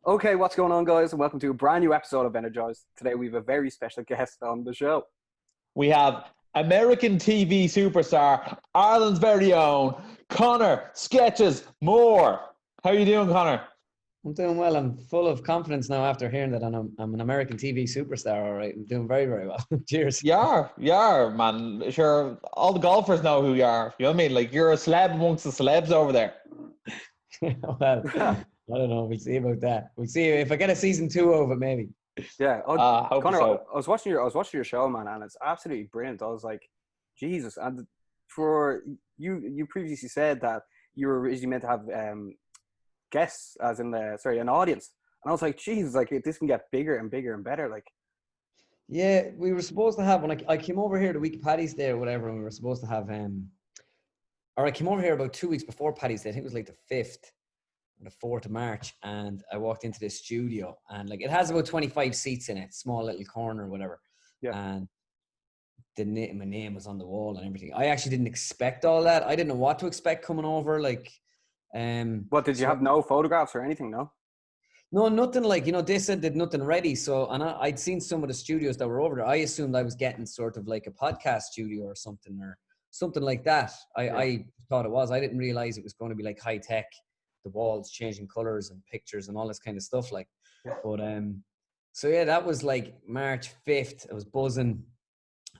Okay, what's going on, guys? And welcome to a brand new episode of Energized. Today we have a very special guest on the show. We have American TV superstar, Ireland's very own, Conor Sketches More. How are you doing, Conor? I'm doing well. I'm full of confidence now after hearing that I'm an American TV superstar. All right, I'm doing very, very well. Cheers. You are, man. Sure, all the golfers know who you are. You know what I mean? Like, you're a celeb amongst the celebs over there. Well, I don't know. We'll see about that. We'll see if I get a season 2 of it, maybe. Yeah, Conor, so. I was watching your show, man, and it's absolutely brilliant. I was like, Jesus! And for you previously said that you were originally meant to have guests, as in an audience, and I was like, Jesus! Like, this can get bigger and bigger and better. Like, yeah, we were supposed to have when I came over here the week of Paddy's Day or whatever, and we were supposed to have or I came over here about 2 weeks before Paddy's Day. I think it was like the 5th. The 4th of March, and I walked into this studio, and like it has about 25 seats in it, small little corner or whatever. Yeah. And my name was on the wall and everything. I actually didn't expect all that. I didn't know what to expect coming over. Like, what did you have? No photographs or anything? No. No, nothing. Like, they said they'd nothing ready. So, and I'd seen some of the studios that were over there. I assumed I was getting sort of like a podcast studio or something like that. I thought it was. I didn't realize it was going to be like high tech. The walls changing colors and pictures and all this kind of stuff, like. But so yeah, that was like March 5th. I was buzzing.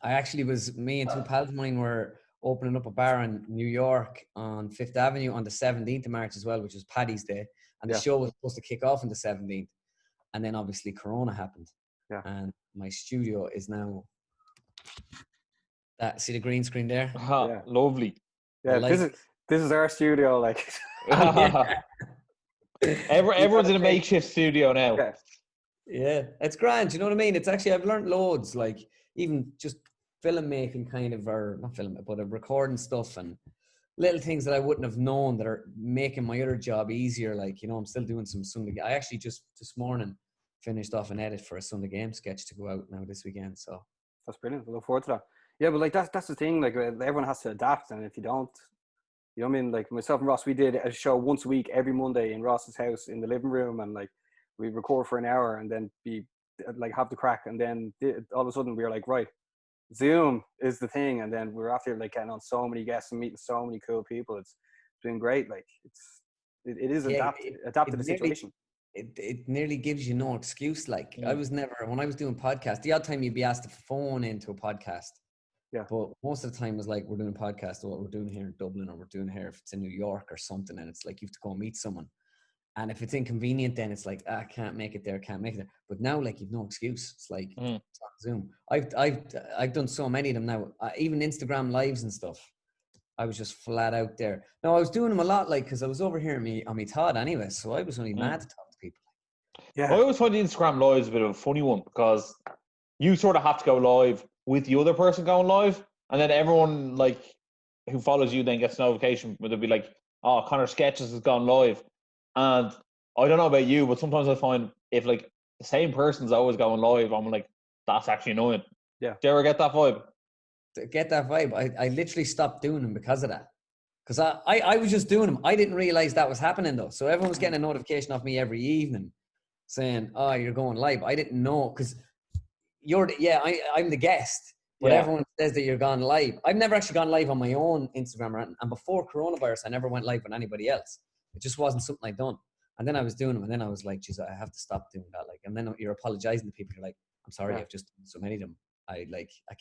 Me and two pals of mine were opening up a bar in New York on 5th Avenue on the 17th of March as well, which was Paddy's Day, and the show was supposed to kick off on the 17th, and then obviously Corona happened. And my studio is now see the green screen there. Lovely. This is our studio, like. Everyone's in a makeshift studio now. Yeah, it's grand. You know what I mean? It's actually, I've learned loads, like even just filmmaking but recording stuff and little things that I wouldn't have known that are making my other job easier. Like, I'm still doing some Sunday. I actually just this morning finished off an edit for a Sunday game sketch to go out now this weekend. So that's brilliant. I look forward to that. Yeah, but like that's the thing. Like, everyone has to adapt, and if you don't. You know what I mean? Like, myself and Ross, we did a show once a week, every Monday in Ross's house in the living room, and like we record for an hour and then have the crack, and then all of a sudden we were like, right, Zoom is the thing, and then we're after like getting on so many guests and meeting so many cool people. It's been great. Like, it is adapt to the situation. It nearly gives you no excuse. Like, I was never, when I was doing podcasts, the odd time you'd be asked to phone into a podcast. Yeah. But most of the time it was like, we're doing a podcast, or what we're doing here in Dublin, or we're doing here if it's in New York or something, and it's like you have to go meet someone. And if it's inconvenient, then it's like, I can't make it there. But now, like, you've no excuse. It's like it's on Zoom. I've done so many of them now. Even Instagram lives and stuff. I was just flat out there. Now, I was doing them a lot, like, because I was over here on me Todd anyway, so I was only mad to talk to people. Yeah. I always find the Instagram lives a bit of a funny one, because you sort of have to go live with the other person going live, and then everyone like who follows you then gets a notification where they'll be like, oh, Conor Sketches has gone live. And I don't know about you, but sometimes I find if like the same person's always going live, I'm like, that's actually annoying. Yeah. Do you ever get that vibe? I literally stopped doing them because of that. Because I was just doing them. I didn't realize that was happening though. So everyone was getting a notification off me every evening saying, oh, you're going live. I didn't know, because I'm the guest, but everyone says that you're gone live. I've never actually gone live on my own Instagram, and before coronavirus, I never went live with anybody else. It just wasn't something I'd done. And then I was doing them, and then I was like, geez, I have to stop doing that. Like, and then you're apologizing to people. You're like, I'm sorry, I've just done so many of them. I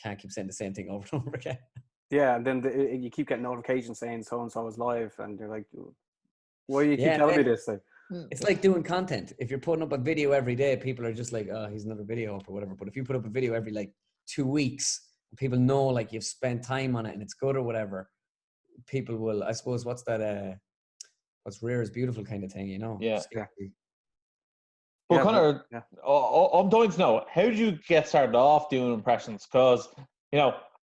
can't keep saying the same thing over and over again. Yeah, and then you keep getting notifications saying so and so is live, and you're like, why do you keep telling me this? Like, it's like doing content. If you're putting up a video every day, people are just like, oh, he's another video up or whatever. But if you put up a video every like 2 weeks, people know like you've spent time on it and it's good or whatever, people will, I suppose, what's rare is beautiful kind of thing, Yeah. Well, Conor, I'm dying to know, how did you get started off doing impressions? Because,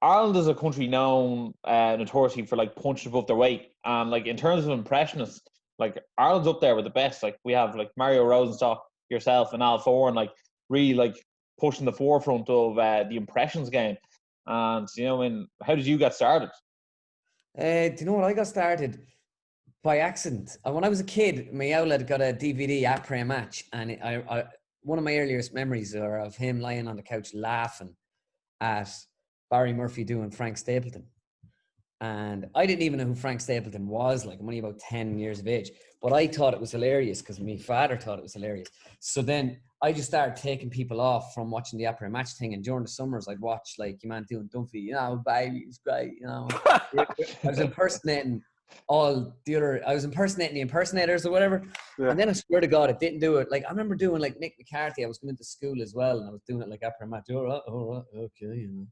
Ireland is a country known notoriously for like punching above their weight. And like in terms of impressionists, like Ireland's up there with the best. Like we have like Mario Rosenstock, yourself, and Al Foran, like really like pushing the forefront of the impressions game. And how did you get started? Do you know what? I got started by accident. When I was a kid, my outlet got a DVD après match, and I one of my earliest memories are of him lying on the couch laughing at Barry Murphy doing Frank Stapleton. And I didn't even know who Frank Stapleton was. Like, I'm only about 10 years of age, but I thought it was hilarious because my father thought it was hilarious. So then I just started taking people off from watching the après match thing. And during the summers, I'd watch like your man doing Dunphy, you know, baby, it's great, you know. I was impersonating I was impersonating the impersonators or whatever. Yeah. And then I swear to God, it didn't do it. Like, I remember doing like Nick McCarthy. I was going to school as well, and I was doing it like après match. All right, okay, you know.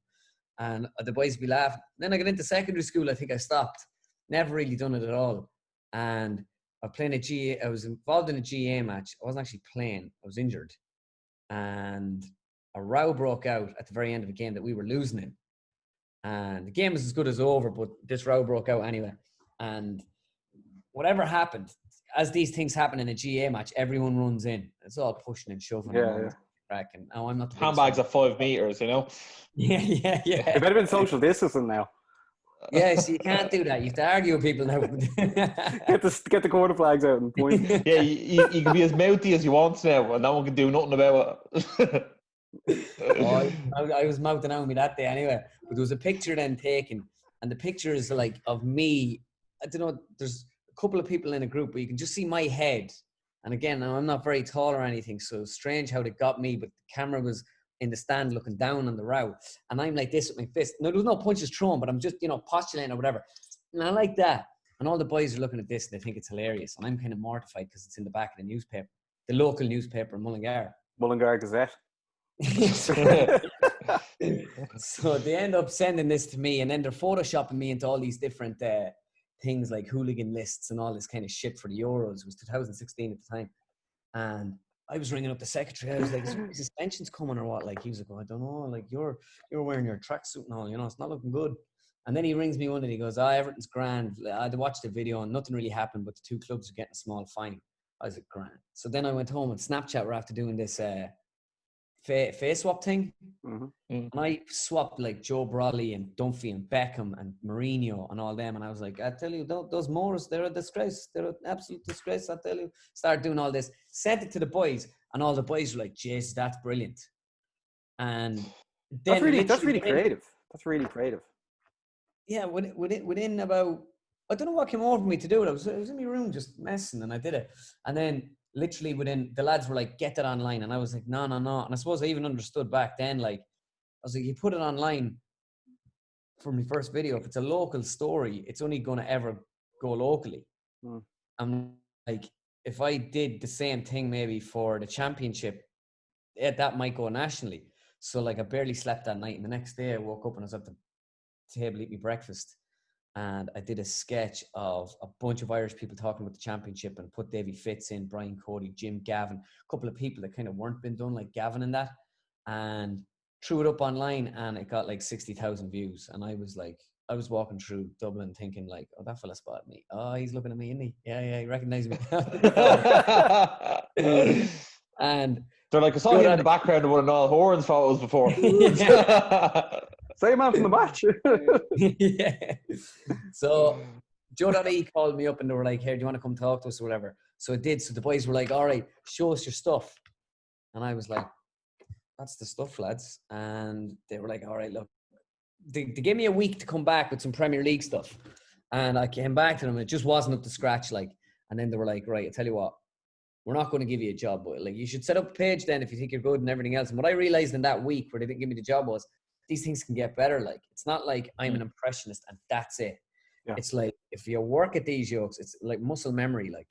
And the boys would be laughing. Then I got into secondary school. I think I stopped. Never really done it at all. And I was involved in a GA match. I wasn't actually playing. I was injured. And a row broke out at the very end of a game that we were losing in. And the game was as good as over, but this row broke out anyway. And whatever happened, as these things happen in a GA match, everyone runs in. It's all pushing and shoving. Yeah. And oh, I'm not the handbags at 5 meters, you know. Yeah. It better been social distancing now. Yeah, so you can't do that. You have to argue with people now. get the corner flags out and point. Yeah, you can be as mouthy as you want now, and no one can do nothing about it. I was mouthing on me that day anyway. But there was a picture then taken, and the picture is like of me. I don't know. There's a couple of people in a group, but you can just see my head. And again, I'm not very tall or anything, so it's strange how they got me, but the camera was in the stand looking down on the row. And I'm like this with my fist. No, there was no punches thrown, but I'm just, you know, postulating or whatever. And I like that. And all the boys are looking at this and they think it's hilarious. And I'm kind of mortified because it's in the back of the newspaper, the local newspaper in Mullingar. Mullingar Gazette. So they end up sending this to me, and then they're photoshopping me into all these different things like hooligan lists and all this kind of shit for the Euros. It was 2016 at the time. And I was ringing up the secretary. I was like, is suspensions coming or what? Like, he was like, oh, I don't know. Like, you're wearing your tracksuit and all, you know, it's not looking good. And then he rings me one day and he goes, everything's grand. I watched the video and nothing really happened, but the two clubs are getting a small fine. I was like, grand. So then I went home and Snapchat were after doing this face swap thing. Mm-hmm. And I swapped like Joe Bradley and Dunphy and Beckham and Mourinho and all them. And I was like, I tell you, those Moors, they're a disgrace. They're an absolute disgrace, I tell you. Started doing all this, sent it to the boys, and all the boys were like, jeez, that's brilliant. And then that's really creative. That's really creative. Yeah, within about, I don't know what came over me to do it. I was in my room just messing, and I did it. And then literally within, the lads were like, get that online. And I was like, no. And I suppose I even understood back then, like, I was like, you put it online for my first video. If it's a local story, it's only going to ever go locally. I'm like, if I did the same thing maybe for the championship, that might go nationally. So like, I barely slept that night. And the next day I woke up and I was at the table eating breakfast. And I did a sketch of a bunch of Irish people talking about the championship and put Davy Fitz in, Brian Cody, Jim Gavin, a couple of people that kind of weren't been done, like Gavin and that, and threw it up online, and it got like 60,000 views. And I was like, I was walking through Dublin thinking like, oh, that fella spotted me. Oh, he's looking at me, isn't he? Yeah, he recognized me. And they're like, I saw you in the background of one of Noel Horan's photos before. Same man from the match. Yeah. So Joe Dottie called me up and they were like, hey, do you want to come talk to us or whatever? So I did. So the boys were like, all right, show us your stuff. And I was like, that's the stuff, lads. And they were like, all right, look. They gave me a week to come back with some Premier League stuff. And I came back to them and it just wasn't up to scratch. Like, and then they were like, right, I tell you what, we're not going to give you a job, but like, you should set up a page then if you think you're good and everything else. And what I realized in that week where they didn't give me the job was, these things can get better. Like, it's not like I'm an impressionist and that's it. Yeah. It's like, if you work at these jokes, it's like muscle memory. Like,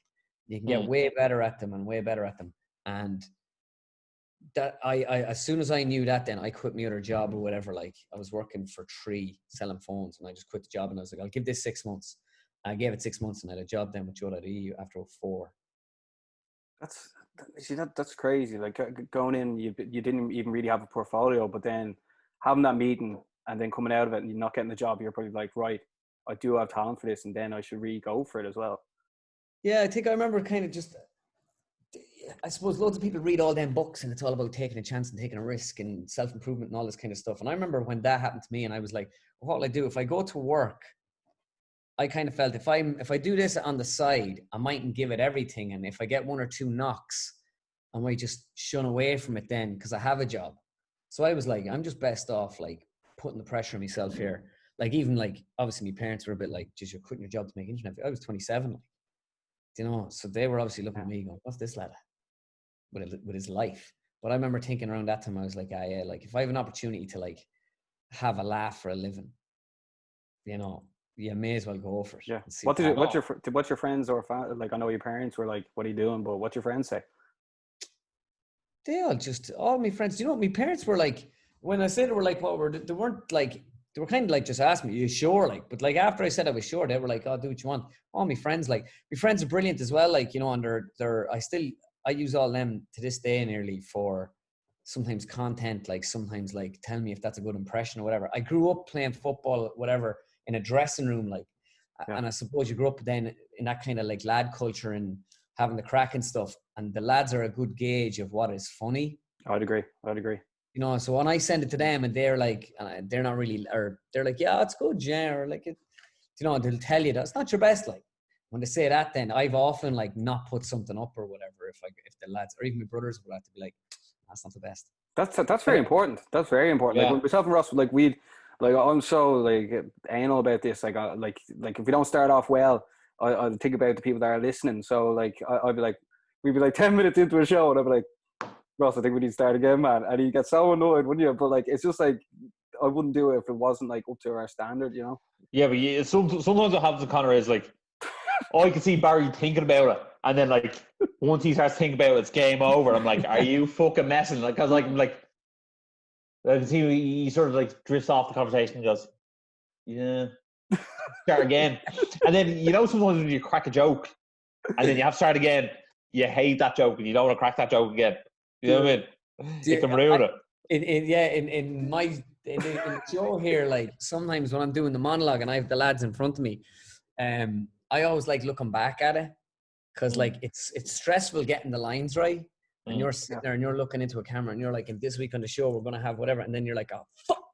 you can get way better at them and way better at them. And that I as soon as I knew that, then I quit my other job or whatever. Like, I was working for 3 selling phones and I just quit the job and I was like, I'll give this 6 months. I gave it 6 months and I had a job then with Joe.ie after 4. That's crazy. Like, going in, you didn't even really have a portfolio, but then having that meeting and then coming out of it and you're not getting the job, you're probably like, right, I do have talent for this, and then I should really go for it as well. Yeah, I think I remember kind of just, I suppose loads of people read all them books and it's all about taking a chance and taking a risk and self-improvement and all this kind of stuff. And I remember when that happened to me and I was like, well, what will I do? If I go to work I kind of felt if I do this on the side, I mightn't give it everything. And if I get 1 or 2 knocks, I might just shun away from it then because I have a job. So I was like, I'm just best off like putting the pressure on myself here. Like even like, obviously my parents were a bit like, geez, you're quitting your job to make internet. I was 27, like, you know, so they were obviously looking at me going, what's this lad with his life? But I remember thinking around that time, I was like, yeah, like if I have an opportunity to like have a laugh for a living, you know, you may as well go for it. Yeah. What's your friends or like, I know your parents were like, what are you doing? But what's your friends say? All my friends, you know, my parents were like, when I said they were like, they weren't like, they were kind of like just asking me, you sure? Like, but like after I said I was sure, they were like, oh, do what you want. All my friends, like, my friends are brilliant as well. Like, you know, and I use all them to this day nearly for sometimes content, like sometimes like tell me if that's a good impression or whatever. I grew up playing football, whatever, in a dressing room, like, and I suppose you grew up then in that kind of like lad culture and having the crack and stuff. And the lads are a good gauge of what is funny. I'd agree. You know, so when I send it to them and they're like, they're not really, or they're like, yeah, it's good, yeah, or like, you know, they'll tell you that's not your best. Like when they say that, then I've often like not put something up or whatever. If the lads or even my brothers will have to be like, that's not the best. That's very important. That's very important. Yeah. Like with myself and Ross, like I'm so like anal about this. Like if we don't start off well, I'll think about the people that are listening. So like I'd be like, we'd be like 10 minutes into a show and I'd be like, Ross, I think we need to start again, man. And you get so annoyed, wouldn't you? But like, it's just like, I wouldn't do it if it wasn't like up to our standard, you know? Yeah, but sometimes what happens to Conor is like, I can see Barry thinking about it, and then like once he starts thinking about it, it's game over. I'm like, are you fucking messing? Like, cause like I can see he sort of like drifts off the conversation and goes, yeah, start again. And then you know sometimes when you crack a joke, and then you have to start again, you hate that joke and you don't want to crack that joke again. You know what I mean? You can ruin it. In the show here, like sometimes when I'm doing the monologue and I have the lads in front of me, I always like looking back at it because like it's stressful getting the lines right, and you're sitting there and you're looking into a camera and you're like, in this week on the show we're gonna have whatever, and then you're like, oh fuck,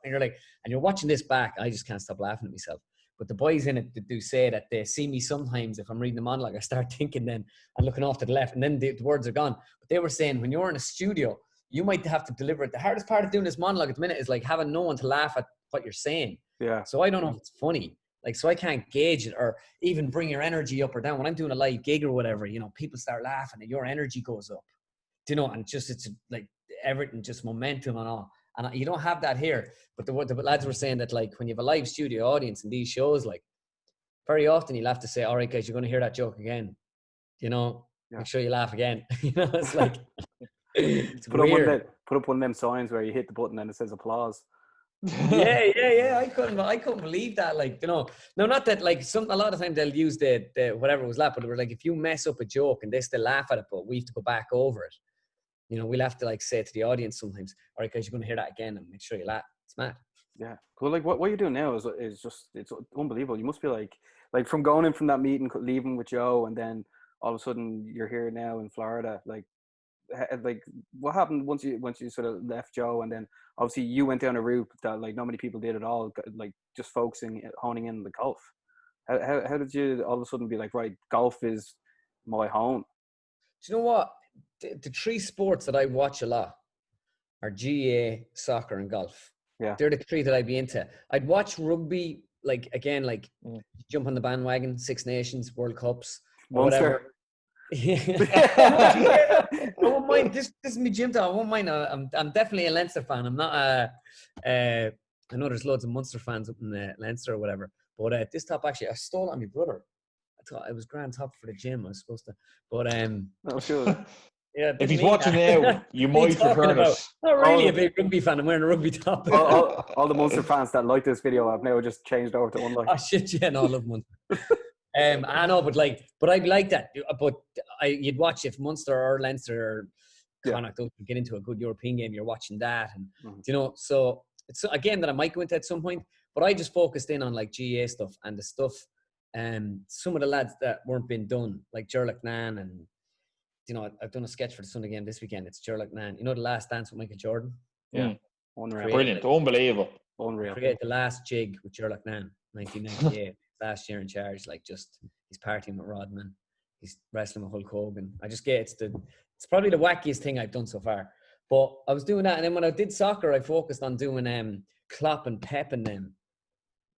and you're like, and you're watching this back. I just can't stop laughing at myself. But the boys in it do say that they see me sometimes if I'm reading the monologue, I start thinking then and looking off to the left, and then the words are gone. But they were saying when you're in a studio, you might have to deliver it. The hardest part of doing this monologue at the minute is like having no one to laugh at what you're saying. Yeah. So I don't know if it's funny. Like, so I can't gauge it or even bring your energy up or down. When I'm doing a live gig or whatever, you know, people start laughing and your energy goes up. Do you know? And it's like everything, just momentum and all. And you don't have that here. But the lads were saying that like when you have a live studio audience in these shows, like very often you'll have to say, all right, guys, you're going to hear that joke again. You know, make sure you laugh again. You know, it's like, it's put up one of them signs where you hit the button and it says applause. Yeah. I couldn't believe that. Like, you know, no, not that like a lot of times they'll use the whatever was laugh, but they were like, if you mess up a joke and they still laugh at it, but we have to go back over it. You know, we'll have to like say to the audience sometimes, all right, guys, you're going to hear that again and make sure you laugh. It's mad. Yeah. Well, like what you're doing now is just, it's unbelievable. You must be like from going in from that meeting, leaving with Joe, and then all of a sudden you're here now in Florida. Like what happened once you sort of left Joe, and then obviously you went down a route that like not many people did at all, like just honing in the golf. How did you all of a sudden be like, right, golf is my home? Do you know what? The three sports that I watch a lot are GAA, soccer, and golf. Yeah, they're the three that I'd be into. I'd watch rugby, like again, like jump on the bandwagon, Six Nations, World Cups, or whatever. I won't mind. This is my gym time. I won't mind. I'm definitely a Leinster fan. I'm not I know there's loads of Munster fans up in Leinster or whatever. But this top actually, I stole it on my brother. I thought it was grand top for the gym. I was supposed to, but oh sure. Yeah, if he's watching now, you might return it. Not really a big rugby fan. I'm wearing a rugby top. all the Munster fans that like this video have now just changed over to unlike. Oh shit! Yeah, no, I love Munster. I know, but I'd like that. But you'd watch if Munster or Leinster or Connacht don't get into a good European game. You're watching that, and you know, so it's a game that I might go into at some point. But I just focused in on like GA stuff and the stuff, some of the lads that weren't being done, like Gerlach Nan, and you know, I've done a sketch for the Sunday game this weekend. It's Gerlach Nan. You know, The Last Dance with Michael Jordan. Yeah, unreal, brilliant, unbelievable, unreal. Create The Last Jig with Gerlach Nan, 1998. last year in charge, like just he's partying with Rodman, he's wrestling with Hulk Hogan. I just get it's probably the wackiest thing I've done so far. But I was doing that, and then when I did soccer, I focused on doing Klopp and Pep and them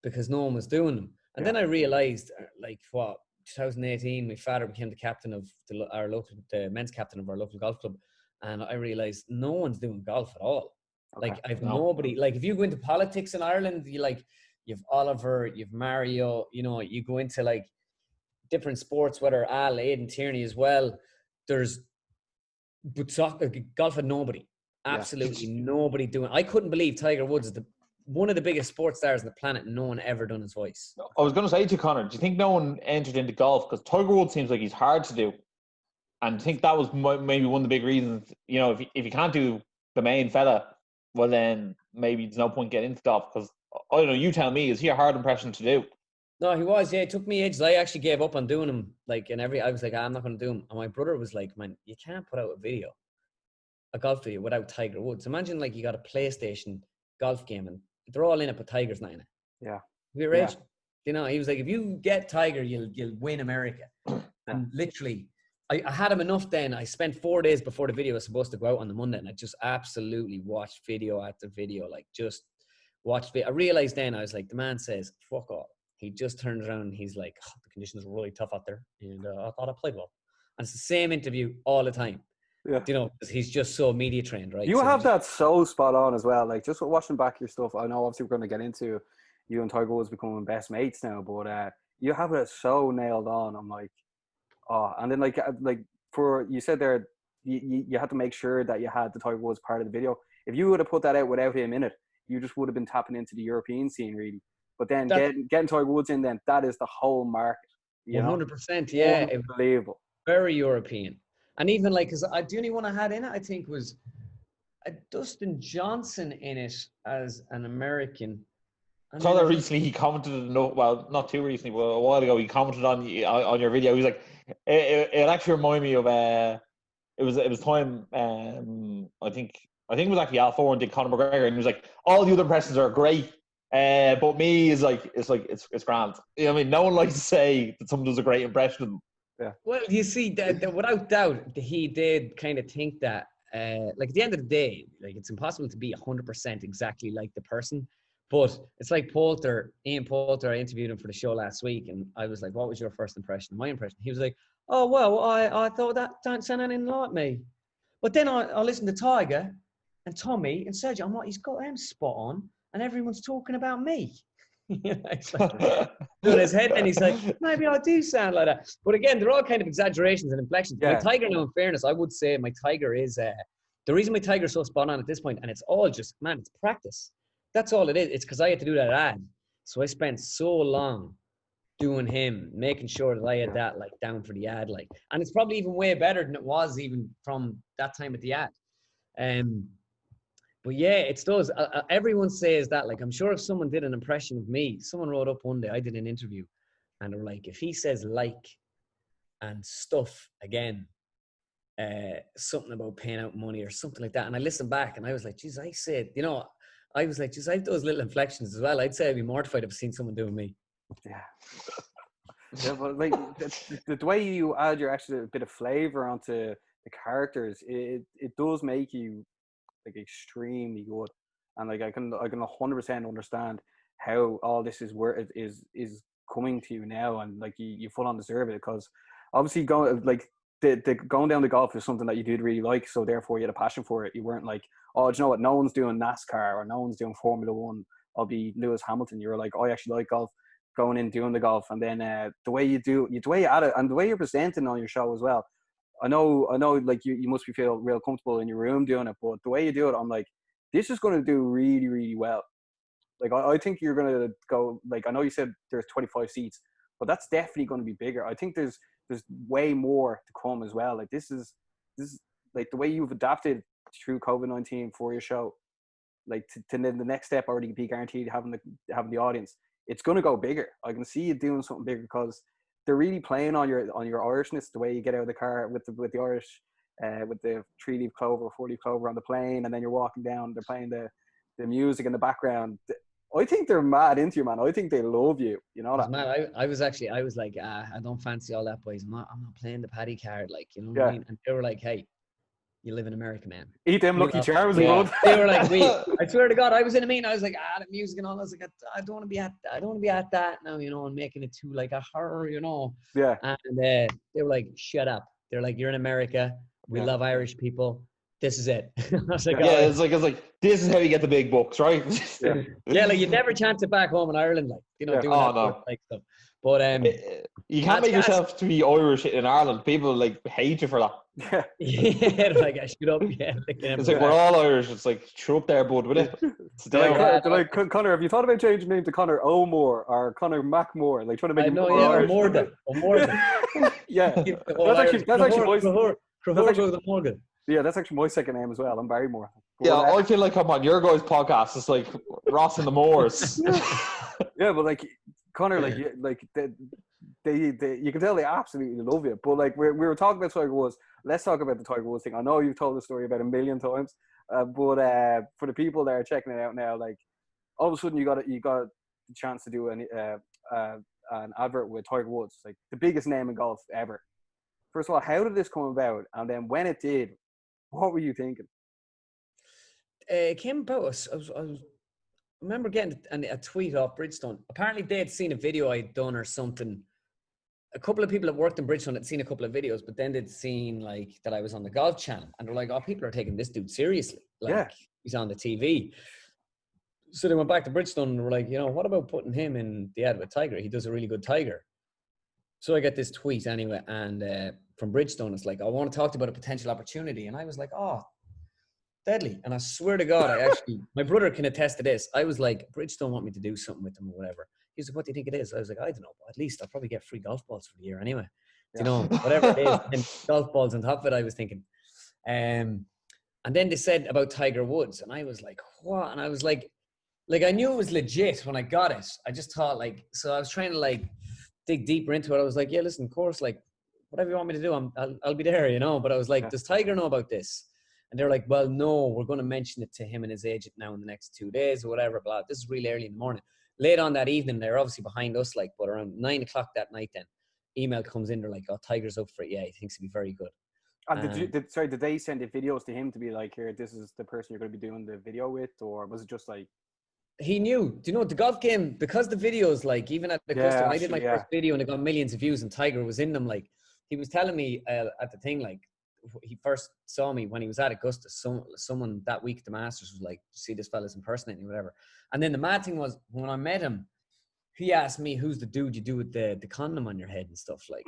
because no one was doing them. And then I realized, like, 2018, my father became the captain of the men's captain of our local golf club, and I realized no one's doing golf at all. Okay. Like, I've nobody. Like, if you go into politics in Ireland, you've Oliver, you've Mario. You know, you go into like different sports, whether Al, Aidan, Tierney as well. But soccer, golf had nobody. Absolutely nobody doing. I couldn't believe Tiger Woods is one of the biggest sports stars on the planet, and no one ever done his voice. I was going to say to you, Conor, do you think no one entered into golf? Because Tiger Woods seems like he's hard to do. And I think that was maybe one of the big reasons, you know, if you can't do the main fella, well, then maybe there's no point getting into golf. Because, I don't know, you tell me, is he a hard impression to do? No, he was. Yeah, it took me ages. I actually gave up on doing him. Like, I was like, I'm not going to do him. And my brother was like, man, you can't put out a golf video without Tiger Woods. Imagine like you got a PlayStation golf game and they're all in it, but Tiger's not in it. Yeah. We're rich. You know, he was like, if you get Tiger, you'll win America. And literally, I had him enough then. I spent 4 days before the video was supposed to go out on the Monday, and I just absolutely watched video after video, like just watched it. I realized then, I was like, the man says, fuck off. He just turns around and he's like, oh, the conditions are really tough out there. And I thought I played well. And it's the same interview all the time. Yeah. You know, he's just so media trained, right? You have that so spot on as well. Like, just watching back your stuff, I know obviously we're going to get into you and Tiger Woods becoming best mates now, but you have it so nailed on. I'm like, oh, and then like for you said there, you had to make sure that you had the Tiger Woods part of the video. If you would have put that out without him in it, you just would have been tapping into the European scene, really. But then getting Tiger Woods in, then that is the whole market. 100%, yeah, unbelievable, very European. And even like, because the only one I had in it, I think, was Dustin Johnson in it as an American. I saw that recently. He commented, well, not too recently, but a while ago, he commented on your video. He was like, it actually reminded me of it was time. I think it was actually Al Four and did Conor McGregor, and he was like, all the other impressions are great, but me is like it's grand. You know what I mean? No one likes to say that someone does a great impression of them. Yeah. Well, you see, without doubt, he did kind of think that, like, at the end of the day, like, it's impossible to be 100% exactly like the person. But it's like Ian Poulter, I interviewed him for the show last week, and I was like, what was your first impression? My impression. He was like, oh, well, I thought that don't sound anything like me. But then I listened to Tiger and Tommy and Sergio, and he's got them spot on, and everyone's talking about me. It's like, doing his head, and he's like, maybe I do sound like that. But again, they're all kind of exaggerations and inflections. Yeah. My Tiger, now, in fairness, I would say my Tiger is the reason my Tiger's so spot on at this point, and it's all just, man, it's practice. That's all it is. It's because I had to do that ad. So I spent so long doing him, making sure that I had that like down for the ad, like, and it's probably even way better than it was even from that time at the ad. But yeah, it does. Everyone says that. Like, I'm sure if someone did an impression of me, someone wrote up one day, I did an interview, and they were like, if he says like and stuff again, something about paying out money or something like that, and I listened back and I was like, geez, I said, you know, I was like, just I have those little inflections as well. I'd say I'd be mortified if I've seen someone doing me. Yeah. Yeah, but like the way you add your actual bit of flavor onto the characters, it does make you like extremely good. And like I can 100% understand how all this is where it is coming to you now, and like you full on deserve it, because obviously going down the golf is something that you did really like, so therefore you had a passion for it. You weren't like, oh, do you know what, no one's doing NASCAR or no one's doing Formula One, I'll be Lewis Hamilton. You were like, oh, I actually like golf, going in doing the golf. And then the way you add it, and the way you're presenting on your show as well, I know like you must feel real comfortable in your room doing it, but the way you do it, I'm like, this is going to do really, really well. Like I think you're going to go, like, I know you said there's 25 seats, but that's definitely going to be bigger. I think there's way more to come as well. Like this is like the way you've adapted through COVID-19 for your show, like to then the next step already be guaranteed having the audience. It's going to go bigger. I can see you doing something bigger, because they're really playing on your Irishness, the way you get out of the car with the Irish, with the 3-leaf clover, 4-leaf clover on the plane, and then you're walking down, they're playing the music in the background. I think they're mad into you, man. I think they love you. You know that? Man, I was like, I don't fancy all that, boys. I'm not playing the paddy card, like, you know what I Yeah. mean? And they were like, hey, you live in America, man. Eat them Lucky Charms, bud. They were like, I swear to God, I was in a meeting. I was like, the music and all. I was like, I don't want to be at that now, you know, and making it too like a horror, you know. Yeah. And they were like, shut up. They're like, you're in America. We love Irish people. This is it. I was like, it's like this is how you get the big bucks, right? Like you'd never chance it back home in Ireland, like, you know, doing that like stuff. But you can't make yourself to be Irish in Ireland. People like hate you for that. Yeah, like I shoot up. Yeah, it's like we're all Irish. It's like shut up there, bud, with it. They're like, Conor, have you thought about changing name to Conor O'More or Conor McMore? Like trying to make him more Irish. O'More. Yeah, that's actually yeah, that's actually my second name as well. I'm Barrymore. I feel like I'm on your guys' podcast. It's like Ross and the Moors. Yeah, but like Conor, like they you can tell they absolutely love you. But like we were talking about Tiger Woods. Let's talk about the Tiger Woods thing. I know you've told the story about 1 million times, but for the people that are checking it out now, like all of a sudden you got the chance to do an advert with Tiger Woods, like the biggest name in golf ever. First of all, how did this come about? And then when it did, what were you thinking? It came about. I remember getting a tweet off Bridgestone. Apparently, they had seen a video I'd done or something. A couple of people that worked in Bridgestone had seen a couple of videos, but then they'd seen like that I was on the Golf Channel, and they're like, "Oh, people are taking this dude seriously. Like he's on the TV." So they went back to Bridgestone and were like, "You know, what about putting him in the ad with Tiger? He does a really good Tiger." So I get this tweet anyway, and from Bridgestone, it's like, I want to talk to you about a potential opportunity. And I was like, oh, deadly. And I swear to God, my brother can attest to this. I was like, Bridgestone want me to do something with them or whatever. He was like, what do you think it is? I was like, I don't know, but at least I'll probably get free golf balls for the year anyway. You know, whatever it is, and golf balls on top of it, I was thinking. And then they said about Tiger Woods, and I was like, what? And I was like I knew it was legit when I got it. I just thought so I was trying to dig deeper into it. I was like, yeah, listen, of course, like whatever you want me to do, I'll be there, you know. But I was like, does Tiger know about this? And they're like, well, no, we're going to mention it to him and his agent now in the next 2 days or whatever. Blah. This is really early in the morning. Late on that evening, they're obviously behind us, but around 9 o'clock that night, then email comes in. They're like, oh, Tiger's up for it. Yeah, he thinks it'd be very good. And did they send the videos to him to be like, here, this is the person you're going to be doing the video with, or was it just like? He knew. Do you know the golf game? Because the videos, like even at the Augusta, when I did my first video and it got millions of views, and Tiger was in them. Like he was telling me at the thing, like he first saw me when he was at Augusta. Someone that week at the Masters was like, "See this fella's impersonating me, whatever." And then the mad thing was when I met him, he asked me, "Who's the dude you do with the condom on your head and stuff?" Like,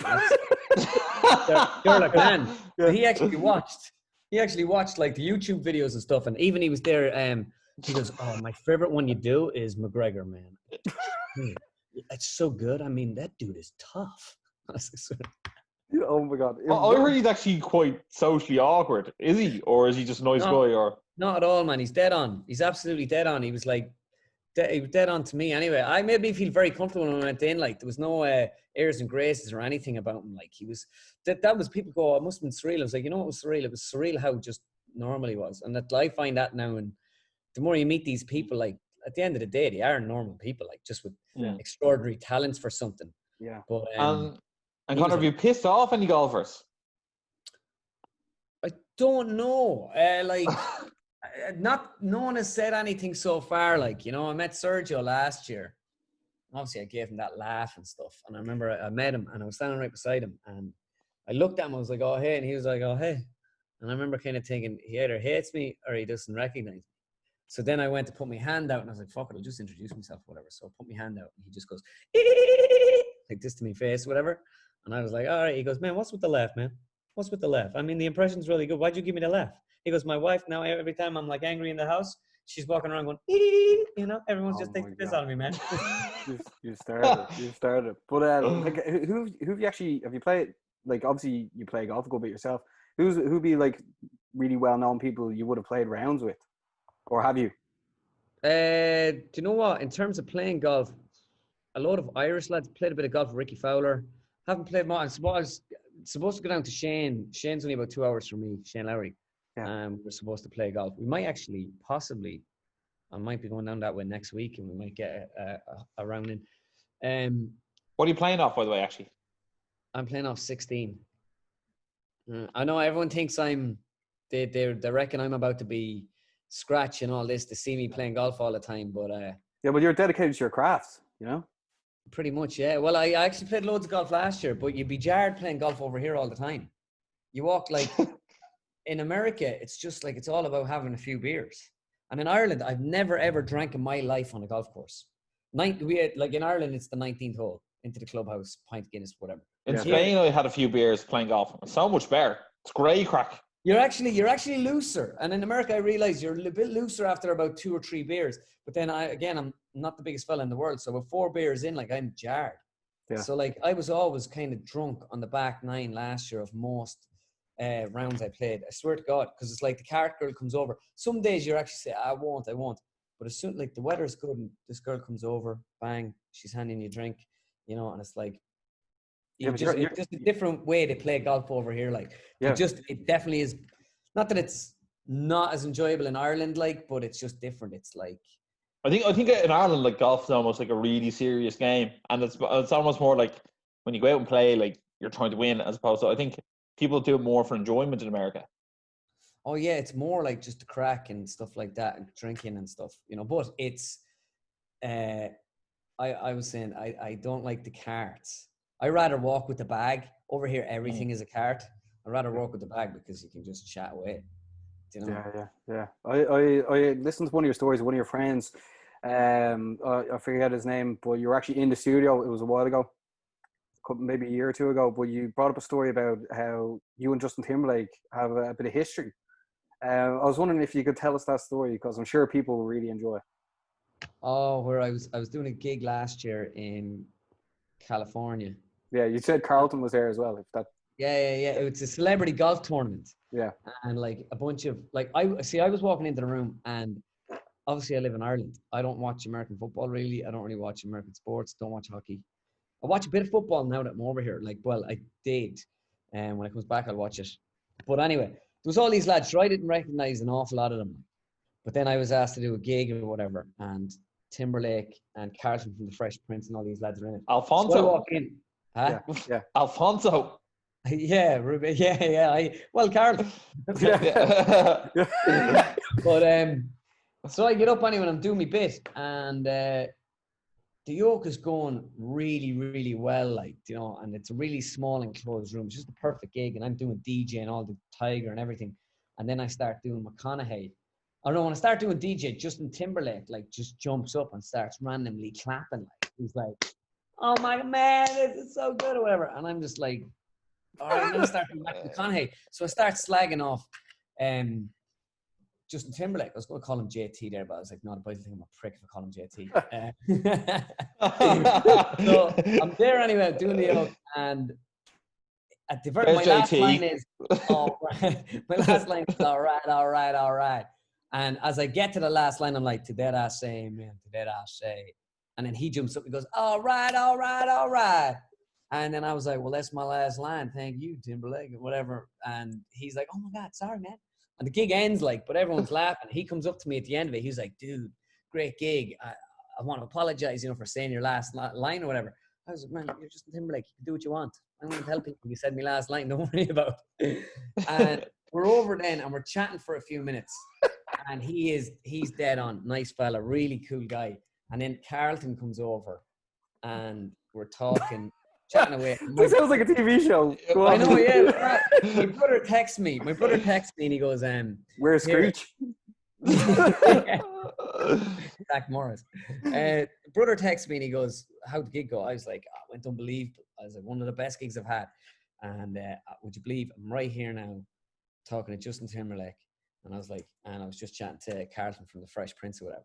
they're like, man. Yeah. He actually watched like the YouTube videos and stuff, and even he was there. He goes, "Oh, my favorite one you do is McGregor, man. It's so good. I mean, that dude is tough." Oh my God! I heard he's actually quite socially awkward. Is he, or is he just a nice guy? Or not at all, man. He's dead on. He's absolutely dead on. He was like, he was dead on to me. Anyway, I made me feel very comfortable when I went in. Like there was no airs and graces or anything about him. Like he was. That was people go, "Oh, it must have been surreal." I was like, you know, what was surreal? It was surreal how just normal he was, and that I find that now and. The more you meet these people, like at the end of the day, they are normal people, like just with extraordinary talents for something. Yeah. But and Conor, have you pissed off any golfers? I don't know. No one has said anything so far. Like, you know, I met Sergio last year. Obviously, I gave him that laugh and stuff. And I remember I met him and I was standing right beside him. And I looked at him. I was like, "Oh, hey." And he was like, "Oh, hey." And I remember kind of thinking he either hates me or he doesn't recognize me. So then I went to put my hand out and I was like, fuck it, I'll just introduce myself, whatever. So I put my hand out and he just goes, like this to my face, whatever. And I was like, all right. He goes, "Man, what's with the laugh, man? What's with the laugh? I mean, the impression's really good. Why'd you give me the laugh?" He goes, "My wife now, every time I'm like angry in the house, she's walking around going, you know, everyone's just taking the piss out of me, man." You started. But like, who have you played? Like, obviously you play golf a good bit yourself. Who'd be like really well-known people you would have played rounds with? Or have you? Do you know what? In terms of playing golf, a lot of Irish lads played a bit of golf with Ricky Fowler. Haven't played much. I was supposed to go down to Shane. Shane's only about 2 hours from me, Shane Lowry. Yeah. We're supposed to play golf. We might actually possibly I might be going down that way next week, and we might get a round in. What are you playing off, by the way? Actually, I'm playing off 16. I know everyone thinks they reckon I'm about to be scratch and all this to see me playing golf all the time, but yeah, but you're dedicated to your craft, you know. Pretty much, yeah. Well, I actually played loads of golf last year, but you'd be jarred playing golf over here all the time. You walk like in America, it's just like it's all about having a few beers. And in Ireland, I've never ever drank in my life on a golf course. Like in Ireland, it's the 19th hole into the clubhouse, pint of Guinness, whatever. in Spain, I had a few beers playing golf. So much better. It's great crack. You're actually looser. And in America, I realize you're a bit looser after about 2 or 3 beers. But then I'm not the biggest fella in the world. So with 4 beers in, like I'm jarred. Yeah. So like I was always kind of drunk on the back 9 last year of most rounds I played. I swear to God, because it's like the cart girl comes over. Some days you're actually say, I won't. But as soon like the weather's good and this girl comes over, bang, she's handing you a drink, you know, and it's like, it's just a different way to play golf over here. Like, it definitely is. Not that it's not as enjoyable in Ireland, like, but it's just different. It's like, I think in Ireland, like golf is almost like a really serious game, and it's almost more like when you go out and play, like you're trying to win, as opposed to I think people do it more for enjoyment in America. Oh yeah, it's more like just the crack and stuff like that, and drinking and stuff, you know. But it's, I was saying I don't like the carts. I rather walk with the bag. Over here, everything is a cart. I'd rather walk with the bag because you can just chat away. You know? Yeah. I listened to one of your stories. One of your friends, I forget his name, but you were actually in the studio. It was a while ago, maybe a year or 2 ago. But you brought up a story about how you and Justin Timberlake have a bit of history. I was wondering if you could tell us that story because I'm sure people will really enjoy. Oh, where I was doing a gig last year in California. Yeah, you said Carlton was there as well. Yeah. It's a celebrity golf tournament. Yeah. And like a bunch of I was walking into the room, and obviously I live in Ireland. I don't watch American football really. I don't really watch American sports. Don't watch hockey. I watch a bit of football now that I'm over here. Like, well, I did. And when I comes back, I'll watch it. But anyway, there was all these lads. So I didn't recognize an awful lot of them. But then I was asked to do a gig or whatever, and Timberlake and Carlton from the Fresh Prince and all these lads are in it. Alfonso. So I walk in. Huh? Yeah. Alfonso. Yeah, Ruby. Yeah. Carl. But so I get up anyway and I'm doing my bit, and the yoke is going really, really well, like, you know, and it's a really small enclosed room. It's just a perfect gig, and I'm doing DJ and all the Tiger and everything. And then I start doing McConaughey. I don't know, when I start doing DJ, Justin Timberlake like just jumps up and starts randomly clapping. Like he's like, "Oh my man, this is so good," or whatever. And I'm just like, all right, I'm gonna start doing back to McConaughey. So I start slagging off Justin Timberlake. I was going to call him JT there, but I was like, no, the boys think I'm a prick if I call him JT. So I'm there anyway, doing the yoke, and at the very my last line is, all right. And as I get to the last line, I'm like, to that I say, man, to that I say. And then he jumps up and goes, all right. And then I was like, well, that's my last line. Thank you, Timberlake, or whatever. And he's like, oh my God, sorry, man. And the gig ends, like, but everyone's laughing. He comes up to me at the end of it. He's like, dude, great gig. I want to apologize, you know, for saying your last line or whatever. I was like, man, you're Justin Timberlake. You can do what you want. I'm going to tell people you said my last line. Don't worry about it. And we're over then, and we're chatting for a few minutes. And he's dead on. Nice fella, really cool guy. And then Carlton comes over, and we're talking, chatting away. This sounds like a TV show. I know, yeah. My brother texts me, and he goes, "Where's Screech?" Zach Morris. Brother texts me, and he goes, "How'd the gig go?" I was like, "I went unbelievable." I was like, "One of the best gigs I've had." And would you believe I'm right here now, talking to Justin Timberlake. And I was like, and I was just chatting to Carlton from the Fresh Prince or whatever.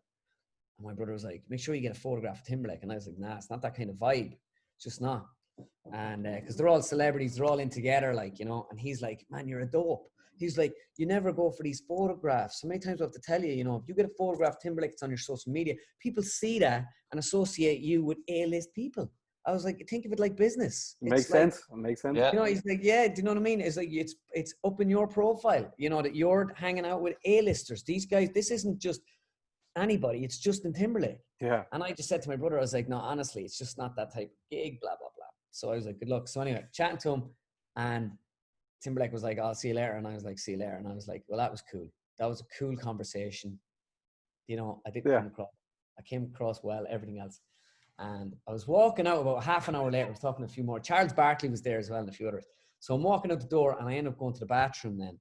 And my brother was like, make sure you get a photograph of Timberlake. And I was like, nah, it's not that kind of vibe. It's just not. And because they're all celebrities, they're all in together, like, you know. And he's like, man, you're a dope. He's like, you never go for these photographs. So many times I have to tell you, you know, if you get a photograph of Timberlake that's on your social media, people see that and associate you with A-list people. I was like, think of it like business. Makes sense. Yeah. You know, he's like, yeah, do you know what I mean? It's like, it's up in your profile, you know, that you're hanging out with A-listers. These guys, this isn't just anybody. It's Justin Timberlake. Yeah. And I just said to my brother, I was like, no, honestly, it's just not that type of gig, blah, blah, blah. So I was like, good luck. So anyway, chatting to him, and Timberlake was like, I'll see you later. And I was like, see you later. And I was like, well, that was cool. That was a cool conversation. You know, I didn't come across. I came across well, everything else. And I was walking out about half an hour later. I was talking to a few more. Charles Barkley was there as well and a few others. So I'm walking out the door and I end up going to the bathroom then.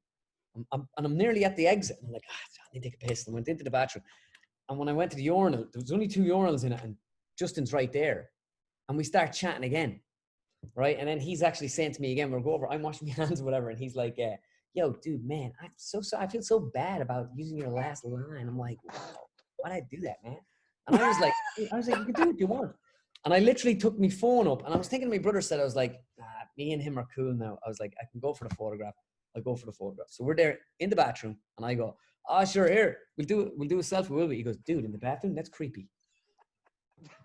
I'm nearly at the exit. I'm like, I need to take a piss. And I went into the bathroom. And when I went to the urinal, there was only 2 urinals in it and Justin's right there. And we start chatting again. Right. And then he's actually saying to me again, we'll go over, I'm washing my hands or whatever. And he's like, yo, dude, man, I'm so sorry. I feel so bad about using your last line. I'm like, wow, why'd I do that, man? And I was like, you can do what you want. And I literally took my phone up and I was thinking my brother said, I was like, me and him are cool now. I was like, I can go for the photograph. I'll go for the photograph. So we're there in the bathroom and I go, sure, here, we'll do a selfie, will we? He goes, dude, in the bathroom? That's creepy.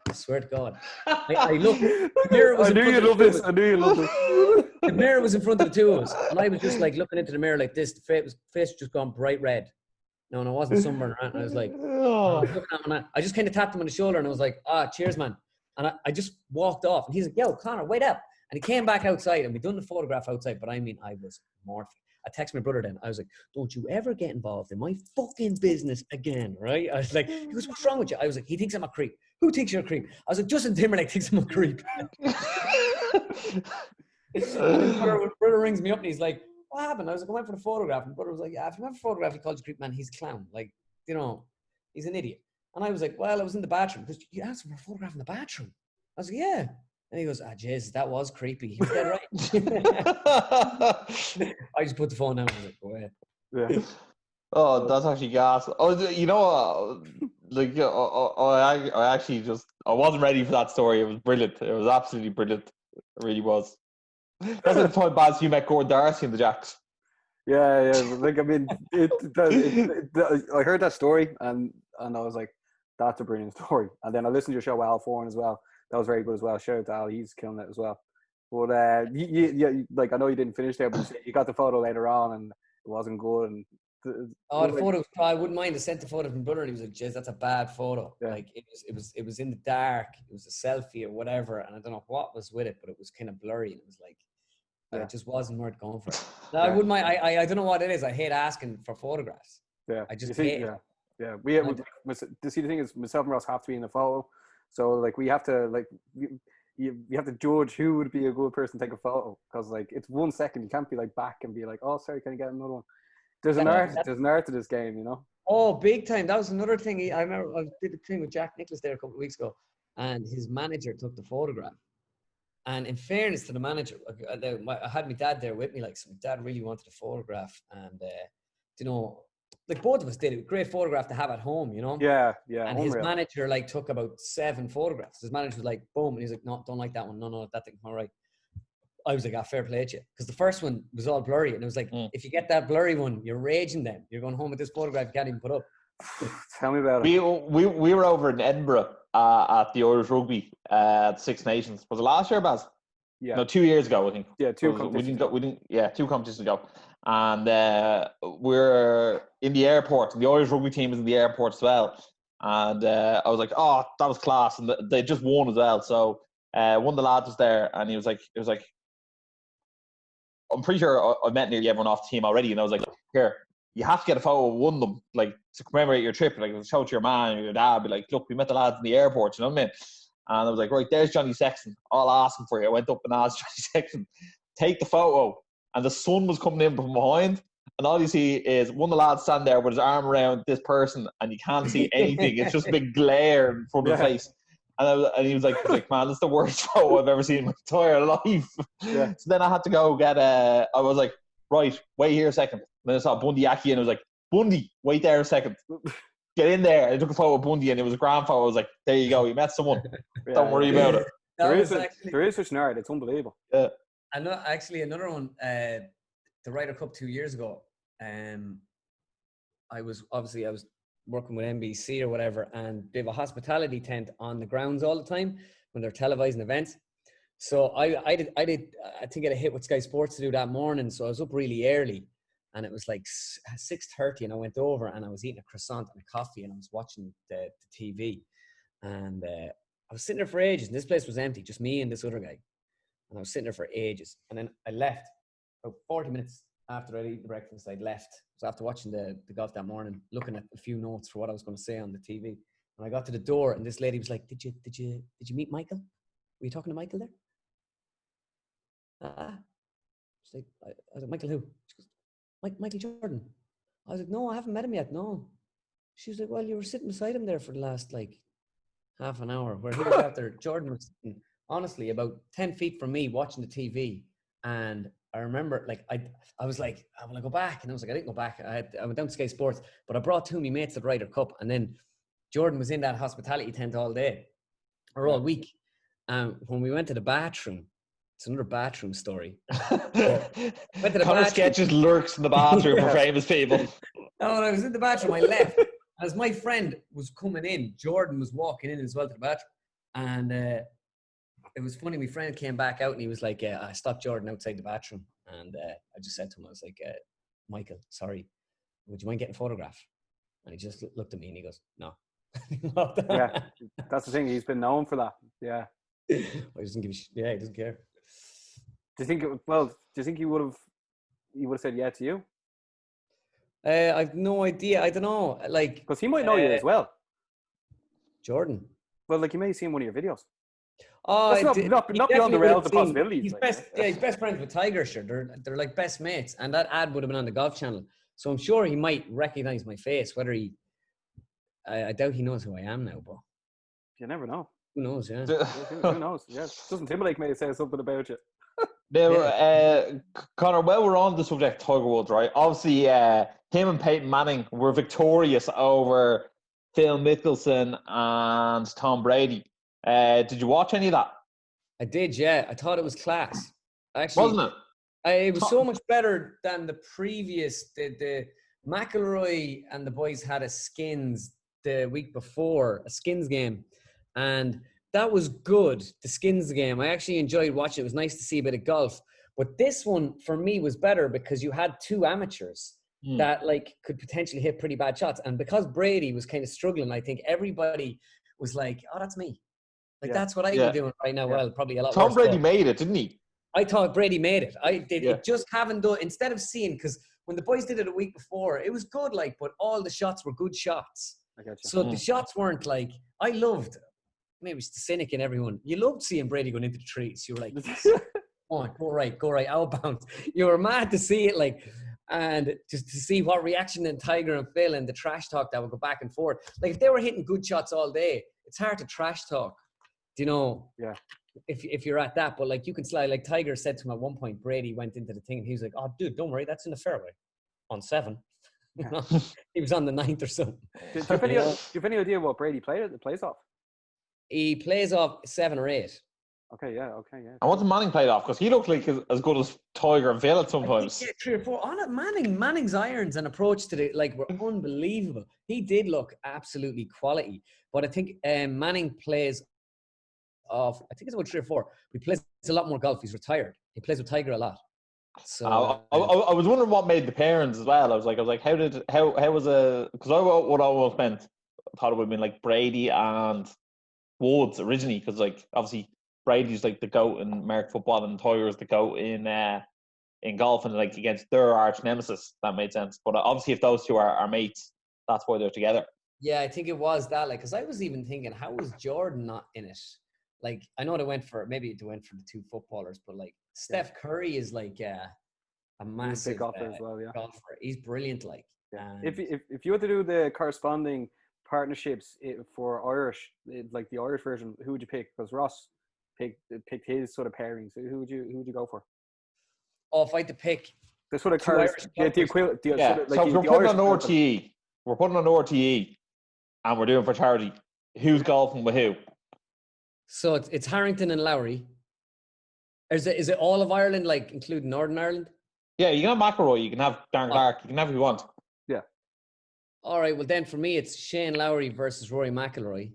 I swear to God. I looked. The mirror was I knew you love this. The mirror was in front of the two of us. And I was just like looking into the mirror like this. The face just gone bright red. No, and I wasn't sunburned around. And I was like, I just kind of tapped him on the shoulder and I was like, cheers, man. And I just walked off. And he's like, yo, Conor, wait up. And he came back outside and we done the photograph outside. But I mean, I was mortified. I texted my brother then. I was like, don't you ever get involved in my fucking business again, right? I was like, he goes, what's wrong with you? I was like, he thinks I'm a creep. Who thinks you're a creep? I was like, Justin Timberlake thinks I'm a creep. And then brother rings me up and he's like, what happened? I was like, I went for the photograph. And brother was like, yeah, if you went for a photograph, he called you creep, man. He's a clown. Like, you know, he's an idiot. And I was like, well, I was in the bathroom. Because you asked him for a photograph in the bathroom. I was like, yeah. And he goes, Jesus, that was creepy. He was dead right. I just put the phone down and I was like, go ahead. Yeah. Oh, that's actually gas. Oh, you know, like, I actually I wasn't ready for that story. It was brilliant. It was absolutely brilliant. It really was. That's the time, Baz, you met Gordon Darcy in the Jacks. Yeah. Like, I mean, I heard that story and I was like, that's a brilliant story. And then I listened to your show with Al Foran as well. That was very good as well. Shout out to Al, he's killing it as well. But like I know you didn't finish there, but you got the photo later on and it wasn't good. And the photo, I wouldn't mind. I sent the photo to my brother and he was like, "Jeez, that's a bad photo." Yeah. Like it was in the dark. It was a selfie or whatever, and I don't know what was with it, but it was kind of blurry. And it was like it just wasn't worth going for it. No, I wouldn't mind. I don't know what it is. I hate asking for photographs. Yeah, I just hate. Yeah. We see the thing is myself and Ross have to be in the photo. So like we have to like you have to judge who would be a good person to take a photo because like it's 1 second. You can't be like back and be like, oh sorry, can I get another one? There's an art to this game, you know. Oh, big time! That was another thing. I remember I did a thing with Jack Nicklaus there a couple of weeks ago, and his manager took the photograph. And in fairness to the manager, I had my dad there with me. Like, so my dad really wanted a photograph, and you know. Like both of us did. It was a great photograph to have at home, you know? Yeah. And his manager like took about 7 photographs. His manager was like, boom. And he's like, no, don't like that one. No, that thing. All right. I was like, fair play to you. Because the first one was all blurry. And it was like, if you get that blurry one, you're raging then. You're going home with this photograph you can't even put up. Tell me about it. We were over in Edinburgh at the Irish Rugby at Six Nations. Was it last year, Baz? Yeah. No, 2 years ago, I think. Yeah, 2 competitions. We didn't. Yeah, 2 competitions ago. And we're in the airport, and the Irish rugby team is in the airport as well. And I was like, oh, that was class. And they just won as well. So one of the lads was there, and he was like, I'm pretty sure I met nearly everyone off the team already. And I was like, here, you have to get a photo of one of them, like to commemorate your trip. Like, show it to your man or your dad. Be like, look, we met the lads in the airport. You know what I mean? And I was like, right, there's Johnny Sexton. I'll ask him for you. I went up and asked Johnny Sexton, take the photo. And the sun was coming in from behind, and all you see is one of the lads stand there with his arm around this person, and you can't see anything. It's just a big glare in front of the face. And he was like, man, that's the worst photo I've ever seen in my entire life. Yeah. So then I had to go get I was like, right, wait here a second. And then I saw Bundy Aki, and I was like, Bundy, wait there a second. Get in there. I took a photo of Bundy, and it was a grand photo. I was like, there you go, you met someone. Don't worry about it. There is such an art. It's unbelievable. Yeah. And actually, another one, the Ryder Cup 2 years ago. I was working with NBC or whatever, and they have a hospitality tent on the grounds all the time when they're televising events. So I think I had a hit with Sky Sports to do that morning, so I was up really early, and it was like 6:30, and I went over and I was eating a croissant and a coffee, and I was watching the TV, and I was sitting there for ages, and this place was empty, just me and this other guy, and I was sitting there for ages, and then I left about 40 minutes after I'd eaten breakfast. I'd left. So after watching the golf that morning, looking at a few notes for what I was going to say on the TV, and I got to the door, and this lady was like, "Did you meet Michael? Were you talking to Michael there?" She's like, I was like, "Michael who?" She goes, Michael Jordan." I was like, "No, I haven't met him yet. No." She was like, "Well, you were sitting beside him there for the last like half an hour, where he was out there." Jordan was sitting, honestly, about 10 feet from me watching the TV. And I remember, like, I was like, "I want to go back." And I was like, I didn't go back. I went down to Sky Sports, but I brought two of my mates to the Ryder Cup. And then Jordan was in that hospitality tent all day, or all week. When we went to the bathroom, it's another bathroom story. Conor sketches lurks in the bathroom for famous people. No, when I was in the bathroom, I left. As my friend was coming in, Jordan was walking in as well to the bathroom. And it was funny. My friend came back out and he was like, I stopped Jordan outside the bathroom. And I just said to him, I was like, "Michael, sorry, would you mind getting a photograph?" And he just looked at me and he goes, "No." Yeah, that's the thing. He's been known for that. Yeah. He doesn't give a shit. Yeah, he doesn't care. Do you think he would have said yeah to you? I've no idea. I don't know. Like, because he might know you as well. Jordan. Well, like, you may see in one of your videos. Oh, not beyond the realms of possibilities. He's best friends with Tiger. Sure, they're like best mates, and that ad would have been on the Golf Channel. So I'm sure he might recognize my face. Whether I doubt he knows who I am now, but you never know. Who knows? Yeah. Who knows? Yeah. Justin Timberlake may say something about you. Now, Conor, while we're on the subject, Tiger Woods, right? Obviously, him and Peyton Manning were victorious over Phil Mickelson and Tom Brady. Did you watch any of that? I did, yeah. I thought it was class. Actually, wasn't it? It was so much better than the previous. The McIlroy and the boys had a skins the week before, a skins game, and that was good. The skins game, I actually enjoyed watching. It was nice to see a bit of golf. But this one for me was better because you had two amateurs that like could potentially hit pretty bad shots, and because Brady was kind of struggling, I think everybody was like, "Oh, that's me." Like, that's what I'd be doing right now. Well, probably a lot Tom worse. Brady made it, didn't he? I thought Brady made it. I did. It just haven't done, instead of seeing, because when the boys did it a week before, it was good, like, but all the shots were good shots. I got you. So the shots weren't like, I loved, maybe it's the cynic in everyone. You loved seeing Brady going into the trees. You were like, go on, go right, outbound. You were mad to see it, like, and just to see what reaction then Tiger and Phil and the trash talk that would go back and forth. Like, if they were hitting good shots all day, it's hard to trash talk. You know, if you're at that, but like, you can slide. Like Tiger said to him at one point, Brady went into the thing and he was like, "Oh, dude, don't worry, that's in the fairway on 7." You know? He was on the 9th or something. Do you have any idea what Brady plays off? He plays off 7 or 8. Okay, yeah. And what's Manning played off? Because he looked like as good as Tiger and Phil at sometimes. Yeah, 3 or 4 on it. Manning's irons and approach to the were unbelievable. He did look absolutely quality, but I think Manning plays off, I think it's about 3 or 4. He plays a lot more golf. He's retired. He plays with Tiger a lot. So I was wondering what made the pairings as well. I was like, how was because I would almost thought it would have been like Brady and Woods originally, because like obviously Brady's like the GOAT in American football and Tiger's the GOAT in golf, and like against their arch nemesis. That made sense. But obviously, if those two are mates, that's why they're together. Yeah, I think it was that. Like, because I was even thinking, how was Jordan not in it? Like, I know they went for the 2 footballers, but like Steph Curry is like a massive golfer as well. Yeah, golfer. He's brilliant. Like, if you had to do the corresponding partnerships for Irish, like the Irish version, who would you pick? Because Ross picked his sort of pairings. Who would you go for? Oh, if I had to pick the sort of the equivalent. So we're putting on RTE. We're putting on RTE, and we're doing for charity. Who's golfing with who? So it's Harrington and Lowry. Is it all of Ireland, like including Northern Ireland? Yeah, you can have McIlroy, you can have Darren Clark, you can have who you want. Yeah. All right. Well, then for me, it's Shane Lowry versus Rory McIlroy,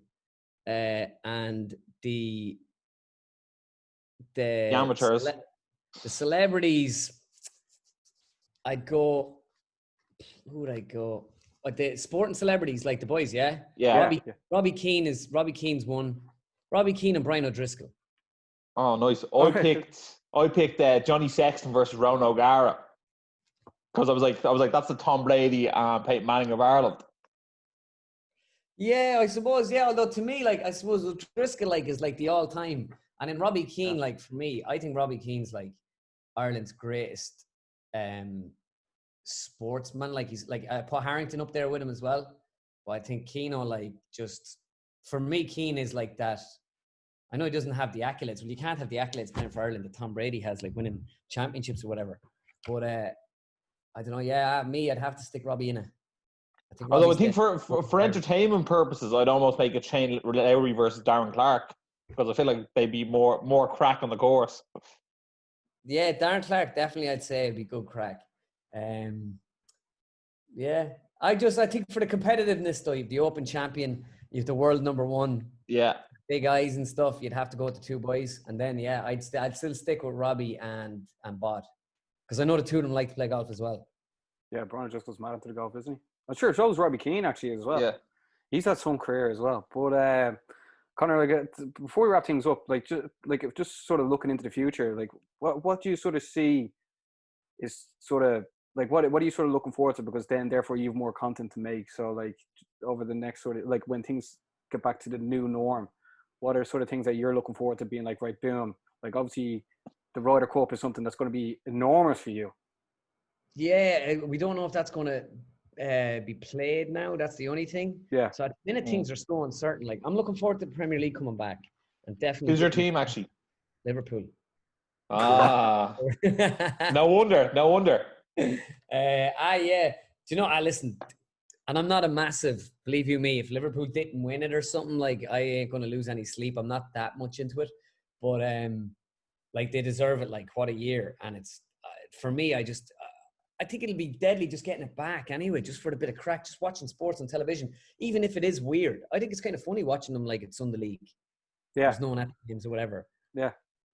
and the amateurs, the celebrities. I'd go who would I go? But the sporting celebrities, like the boys, yeah? Yeah. Robbie Keane's one. Robbie Keane and Brian O'Driscoll. Oh, nice. I picked Johnny Sexton versus Ronan O'Gara. Because I was like, that's the Tom Brady and Peyton Manning of Ireland. Yeah, I suppose, yeah. Although to me, like, I suppose O'Driscoll, like, is like the all-time. And then Robbie Keane, like, for me, I think Robbie Keane's like Ireland's greatest sportsman. Like, he's like, I put Harrington up there with him as well. But I think Keane, like, just, for me, Keane is like that. I know he doesn't have the accolades. Well, you can't have the accolades playing for Ireland that Tom Brady has, like winning championships or whatever. But I don't know. Yeah, me, I'd have to stick Robbie in it. Although I think for entertainment purposes, I'd almost make it Shane Lowry versus Darren Clark, because I feel like they'd be more crack on the course. Yeah, Darren Clark definitely, I'd say it'd be good crack. Yeah, I think for the competitiveness though, you've the Open champion, you've the world number one. Yeah. Big eyes and stuff. You'd have to go with the two boys, and then I'd still stick with Robbie and Bod, because I know the two of them like to play golf as well. Yeah, Brian just goes mad into the golf, isn't he? I'm sure so was Robbie Keane actually as well. Yeah, he's had some career as well. But Conor, like, before we wrap things up, just sort of looking into the future, like what do you sort of see is sort of like what are you sort of looking forward to? Because then therefore you have more content to make. So like over the next sort of like when things get back to the new norm, what are sort of things that you're looking forward to being like, right, boom, like obviously the Ryder Cup is something that's going to be enormous for you. Yeah, we don't know if that's going to be played now. That's the only thing. Yeah. So at the minute things are so uncertain. Like, I'm looking forward to the Premier League coming back, and definitely. Who's your team actually? Liverpool. Ah, no wonder. Yeah. Do you know? Listen, and I'm not a massive, believe you me, if Liverpool didn't win it or something, like, I ain't going to lose any sleep. I'm not that much into it, but like, they deserve it. Like, what a year. And it's for me, I think it'll be deadly just getting it back anyway, just for the bit of crack, just watching sports on television, even if it is weird. I think it's kind of funny watching them like it's Sunday League. Yeah. There's no one at the games or whatever. Yeah.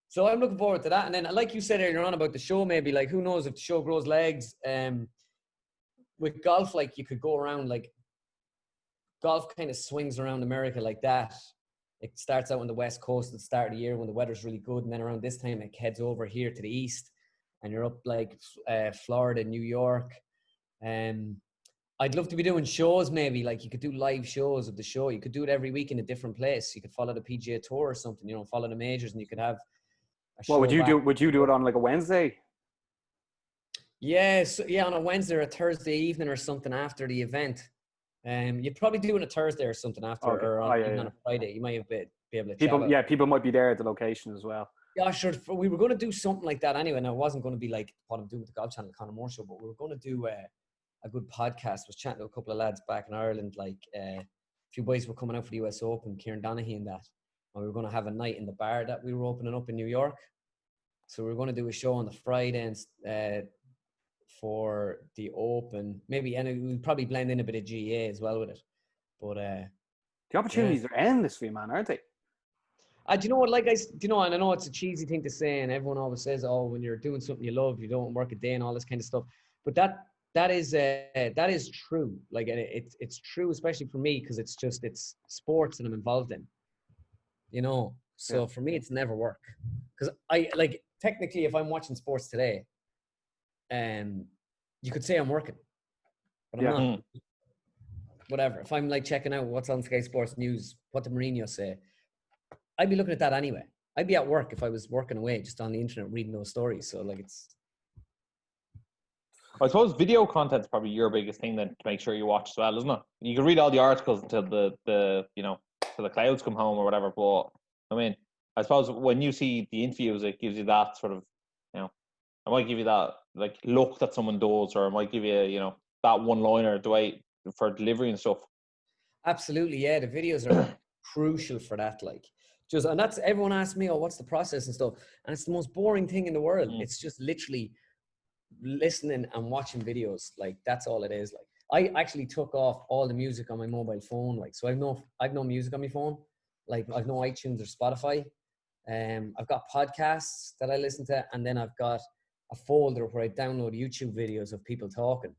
So I'm looking forward to that. And then, like you said earlier on about the show, maybe, like, who knows if the show grows legs. With golf, like, you could go around, like, golf kind of swings around America like that. It starts out on the West Coast at the start of the year when the weather's really good. And then around this time, it heads over here to the East. And you're up like Florida, New York. I'd love to be doing shows maybe. Like, you could do live shows of the show. You could do it every week in a different place. You could follow the PGA Tour or something, you know, follow the majors, and you could have a show. What would you do? Would you do it on like a Wednesday? Yeah, so, on a Wednesday or a Thursday evening or something after the event. You'd probably do it on a Thursday or something after, or on a Friday. You might be able to people might be there at the location as well. Yeah, sure. We were going to do something like that anyway. Now, it wasn't going to be like what I'm doing with the Golf Channel, the Conor Moore Show, but we were going to do a good podcast. I was chatting to a couple of lads back in Ireland, like a few boys were coming out for the US Open, Kieran Donaghy and that. And we were going to have a night in the bar that we were opening up in New York. So we were going to do a show on the Friday for the Open, maybe, and we'd probably blend in a bit of GA as well with it. But the opportunities are endless for you, man, aren't they? Do you know what? Like, and I know it's a cheesy thing to say, and everyone always says, "Oh, when you're doing something you love, you don't work a day," and all this kind of stuff. But that is true. Like, it's true, especially for me, because it's sports and I'm involved in. You know, so for me, it's never work. Because technically, if I'm watching sports today, you could say I'm working, but I'm not. Whatever. If I'm like checking out what's on Sky Sports News, what did Mourinho say, I'd be looking at that anyway. I'd be at work if I was working away just on the internet reading those stories. So, like, it's. I suppose video content's probably your biggest thing then to make sure you watch as well, isn't it? You can read all the articles until the till the clouds come home or whatever. But I mean, I suppose when you see the interviews, it gives you that sort of, it might give you that like look that someone does, or it might give you, that one-liner for delivery and stuff. Absolutely, yeah. The videos are crucial for that. Like, and that's, everyone asks me, "Oh, what's the process and stuff?" And it's the most boring thing in the world. It's just literally listening and watching videos. Like, that's all it is. Like, I actually took off all the music on my mobile phone. Like, so I've no music on my phone. Like, I've no iTunes or Spotify. I've got podcasts that I listen to, and then I've got a folder where I download YouTube videos of people talking.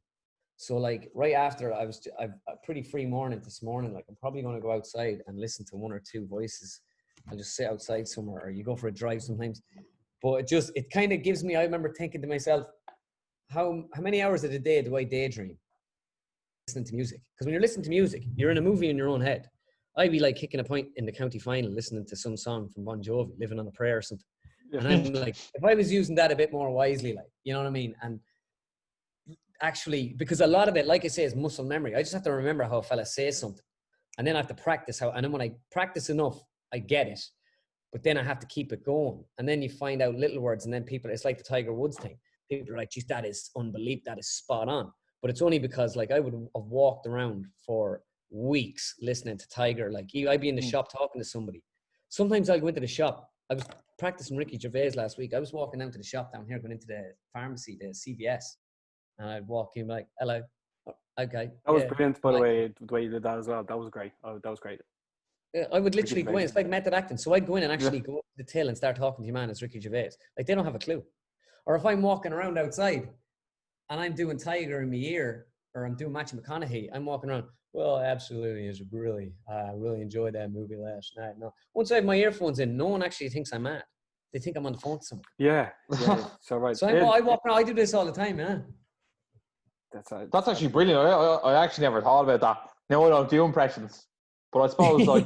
So like right after I've a pretty free morning this morning. Like I'm probably going to go outside and listen to one or two voices. I'll just sit outside somewhere, or you go for a drive sometimes. But it kind of gives me, I remember thinking to myself, how many hours of the day do I daydream listening to music? Because when you're listening to music, you're in a movie in your own head. I'd be like kicking a point in the county final, listening to some song from Bon Jovi, Living on a Prayer or something. Yeah. And I'm like, if I was using that a bit more wisely, like, you know what I mean? And actually, because a lot of it, like I say, is muscle memory. I just have to remember how a fella says something. And then I have to practice and then when I practice enough, I get it. But then I have to keep it going. And then you find out little words, and then it's like the Tiger Woods thing. People are like, geez, that is unbelievable. That is spot on. But it's only because like I would have walked around for weeks listening to Tiger. Like I'd be in the shop talking to somebody. Sometimes I'd go into the shop. I was practicing Ricky Gervais last week. I was walking down to the shop down here, going into the pharmacy, the CVS. And I'd walk in like, hello. Oh, okay. That was brilliant, by the way you did that as well. That was great. Oh, that was great. I would literally go in. It's like method acting. So I'd go in and actually go up to the till and start talking to your man as Ricky Gervais. Like they don't have a clue. Or if I'm walking around outside and I'm doing Tiger in my ear, or I'm doing Matthew McConaughey, I'm walking around. Well, absolutely, is really, I really enjoyed that movie last night. No, once I have my earphones in, no one actually thinks I'm mad. They think I'm on the phone to someone. Yeah. So right. So I walk around. I do this all the time, man. That's actually brilliant. I actually never thought about that. No, I don't do impressions. But I suppose like,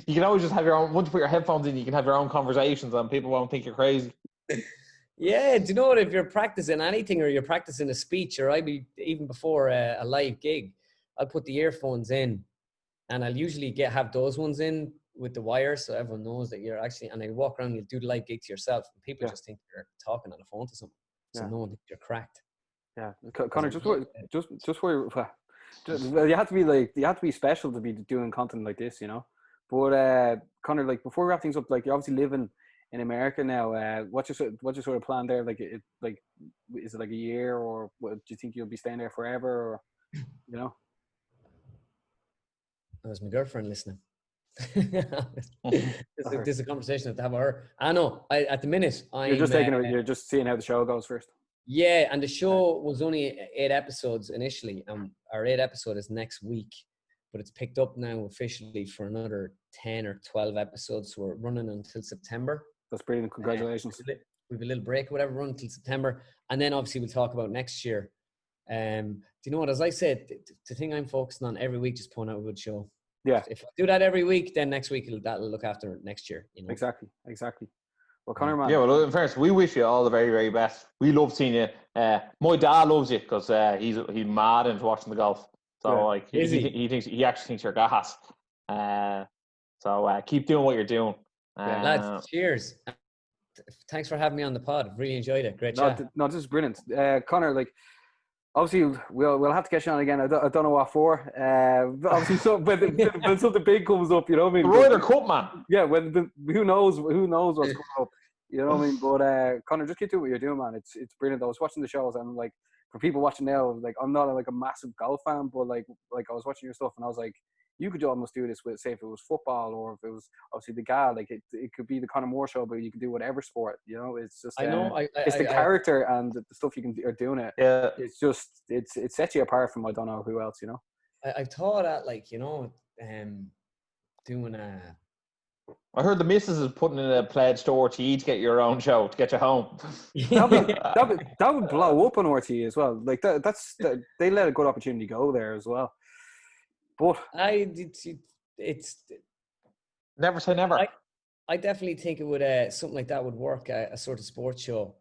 you can always just have your own. Once you put your headphones in, you can have your own conversations, and people won't think you're crazy. Yeah, do you know what? If you're practicing anything, or you're practicing a speech, or even before a live gig, I'll put the earphones in, and I'll usually have those ones in with the wire, so everyone knows that you're actually. And I walk around, you do the live gig to yourself, and people just think you're talking on the phone to someone, so no one thinks you're cracked. Yeah, Conor, just where. Well, you have to be special to be doing content like this, you know. But Conor, like before we wrap things up, like you're obviously living in America now. What's your sort of plan there? Like, is it like a year, or do you think you'll be staying there forever, or you know? That was my girlfriend listening. This is a conversation I have to have with her. I know. At the minute, you're just taking it. You're just seeing how the show goes first. Yeah, and the show was only 8 episodes initially. Our 8th episode is next week, but it's picked up now officially for another 10 or 12 episodes. So we're running until September. That's brilliant. Congratulations. We have a little break or whatever, run until September. And then obviously we'll talk about next year. Do you know what? As I said, the thing I'm focusing on every week is putting out a good show. Yeah. If I do that every week, then next week that'll look after next year. You know? Exactly. Well, Conor, man. Yeah, well, in fairness, we wish you all the very, very best. We love seeing you. My dad loves you because he's mad into watching the golf. So like he actually thinks you're gas. So keep doing what you're doing. Lads, cheers. Thanks for having me on the pod. Really enjoyed it. Great chat. No, this is brilliant. Conor, like obviously we'll have to get you on again. I don't know what for. Obviously, when something big comes up, you know what I mean. The Ryder Cup, man. Yeah, who knows what's coming up. You know what I mean? But Conor, just keep doing what you're doing, man. It's brilliant. I was watching the shows, and like for people watching now, like I'm not like a massive golf fan, but like I was watching your stuff, and I was like, you could almost do this with, say, if it was football, or if it was obviously the guy, like it could be the Conor Moore show, but you can do whatever sport. You know, it's just it's the character and the stuff are doing it. Yeah, it's just it sets you apart from I don't know who else. You know, I've thought that, like, you know, doing a. I heard the missus is putting in a pledge to RTE to get your own show, to get you home. that would blow up on RTE as well. Like they let a good opportunity go there as well. But it's never say never. I definitely think it would something like that would work, a sort of sports show.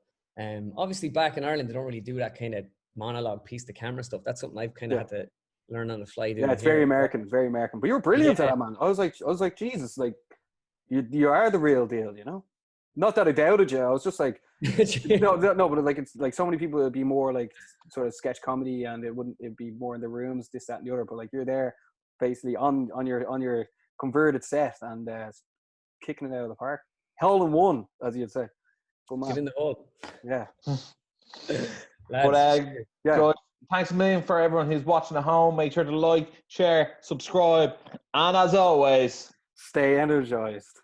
Obviously back in Ireland they don't really do that kind of monologue piece to camera stuff. That's something I've kind of had to learn on the fly. Yeah, it's very American. It's very American. But you were brilliant at that, man. I was like, Jesus, like you are the real deal, you know? Not that I doubted you. I was just like, no, but like it's like so many people would be more like sort of sketch comedy, and it'd be more in the rooms, this, that, and the other. But like you're there, basically on your converted set and kicking it out of the park, hole in one, as you'd say. Get in the hole. Yeah. But thanks a million for everyone who's watching at home. Make sure to like, share, subscribe, and as always, stay energized.